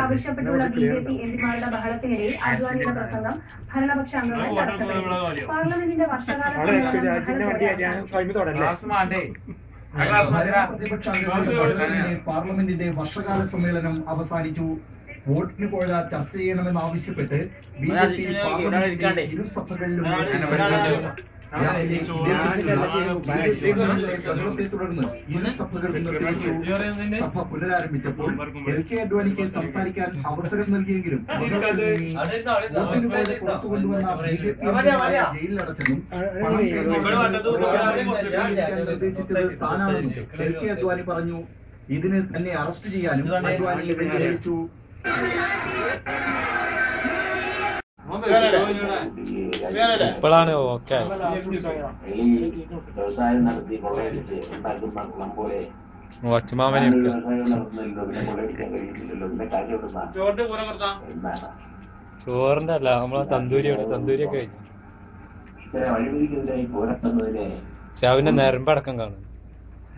ആവശ്യപ്പെട്ടുള്ള ബിജെപി എംപിമാരുടെ ബഹളത്തിനിടെ അദ്വാനിയുടെ പ്രസംഗം ഭരണപക്ഷ അംഗങ്ങൾ തടസ്സപ്പെടുത്തി. പാർലമെന്റിന്റെ വർഷകാല പാർലമെന്റിന്റെ വർഷകാല സമ്മേളനം അവസാനിച്ചു. വോട്ടിന് പോയ ചർച്ച ചെയ്യണമെന്നാവശ്യപ്പെട്ട് ബിജെപി ഇരു സഭകളിലും തുടർന്ന് ഇരു സഭകളും സഭ പുനരാരംഭിച്ചപ്പോൾ LK അദ്വാനിക്ക് സംസാരിക്കാൻ അവസരം നൽകിയെങ്കിലും പുറത്തു കൊണ്ടുവന്ന BJP ജയിലിലടച്ചതും നിർദ്ദേശിച്ചത് താനാണെന്നും LK അദ്വാനി പറഞ്ഞു. ഇതിന് തന്നെ അറസ്റ്റ് ചെയ്യാനും അദ്വാനിയെ വെല്ലുവിളിച്ചു. ഇപ്പോഴാണ് ഓക്കെ വ്യവസായം നടത്തി കൊള്ളയടിച്ച് ഉണ്ടാക്കുന്ന കുളം പോലെ ഒച്ചമാമനെ ചോറിന്റെ അല്ല നമ്മളെ തന്തൂരിയാണ്. തന്തൂരിയൊക്കെ കഴിഞ്ഞു. ഇത്തരം അഴിമതിക്കെതിരായി പോരാടുന്നതിനെ ചാവിന്റെ നരമ്പടക്കം കാണും.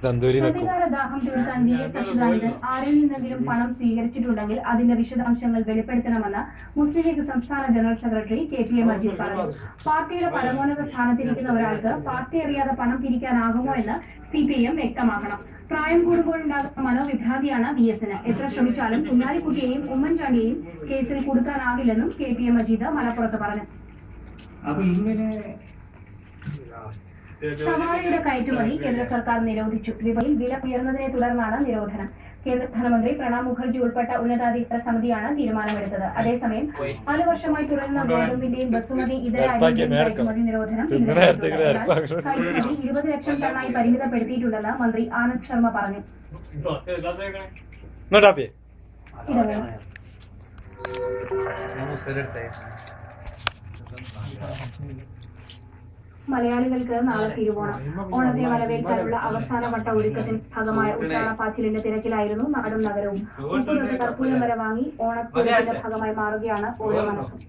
തന്തൂരി നിൽക്കും. ദാഹം തീർക്കാൻ VS അച്യുതാനന്ദൻ ആരിൽ നിന്നെങ്കിലും പണം സ്വീകരിച്ചിട്ടുണ്ടെങ്കിൽ അതിന്റെ വിശദാംശങ്ങൾ വെളിപ്പെടുത്തണമെന്ന് മുസ്ലിം ലീഗ് സംസ്ഥാന ജനറൽ സെക്രട്ടറി KP മജീദ് പറഞ്ഞു. പാർട്ടിയുടെ പരമോന്നത സ്ഥാനത്തിരിക്കുന്ന ഒരാൾക്ക് പാർട്ടി അറിയാതെ പണം പിരിക്കാനാകുമോ എന്ന് CPIM വ്യക്തമാക്കണം. പ്രായം കൂടുമ്പോഴുണ്ടാകുന്ന മനോവിഭ്രാന്തിയാണ് VSന്. എത്ര ശ്രമിച്ചാലും കുഞ്ഞാലിക്കുട്ടിയെയും ഉമ്മൻചാണ്ടിയെയും കേസിൽ കൊടുക്കാനാകില്ലെന്നും KP മജീദ് മലപ്പുറത്ത് പറഞ്ഞു. സവാളയുടെ കയറ്റുമതി കേന്ദ്ര സർക്കാർ നിരോധിച്ചു. വിപണിയിൽ വില ഉയർന്നതിനെ തുടർന്നാണ് നിരോധനം. കേന്ദ്ര ധനമന്ത്രി പ്രണബ് മുഖർജി ഉൾപ്പെട്ട ഉന്നതാധികാര സമിതിയാണ് തീരുമാനമെടുത്തത്. അതേസമയം 4 വർഷമായി തുടരുന്ന ഗോതമ്പിന്റെയും ബസുമതി ഇതര അരിയുടെയും കയറ്റുമതി നിരോധനം കയറ്റുമതി 20 ലക്ഷം ടണ്ണായി പരിമിതപ്പെടുത്തിയിട്ടുണ്ടെന്ന് മന്ത്രി ആനന്ദ് ശർമ്മ പറഞ്ഞു. മലയാളികൾക്ക് നാളെ തിരുവോണം. ഓണത്തെ വരവേൽക്കാനുള്ള അവസാനവട്ട ഒരുക്കത്തിന്റെ ഭാഗമായ ഉത്രാടപ്പാച്ചിലിന്റെ തിരക്കിലായിരുന്നു നാടും നഗരവും. 30 കർപ്പൂരം വരെ വാങ്ങി ഓണത്തിന്റെ ഭാഗമായി മാറുകയാണ് ഓരോ മനസ്സും.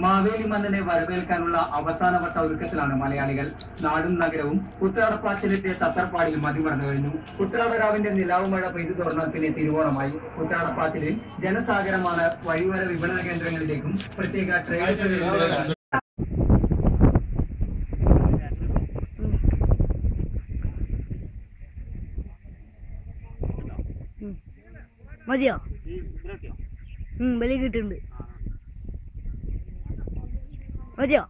മാവേലി മന്നനെ വരവേൽക്കാനുള്ള അവസാനവട്ട ഒരുക്കത്തിലാണ് മലയാളികൾ. നാടും നഗരവും ഉത്രാടപ്പാച്ചിലെത്തിയ തത്തർപ്പാടിൽ മതിമറന്നു കഴിഞ്ഞു. ഉത്രാടരാവിന്റെ നിലാവുമഴ പെയ്തു തുറന്നാൽ പിന്നെ തിരുവോണമായി. ഉത്രാടപ്പാച്ചിലിൽ ജനസാഗരമാണ്. വഴിവര വിപണന കേന്ദ്രങ്ങളിലേക്കും പ്രത്യേക ട്രെയിനുകൾ മതിയോ? ബലി കിട്ടുന്നുണ്ട്. മതിയോ?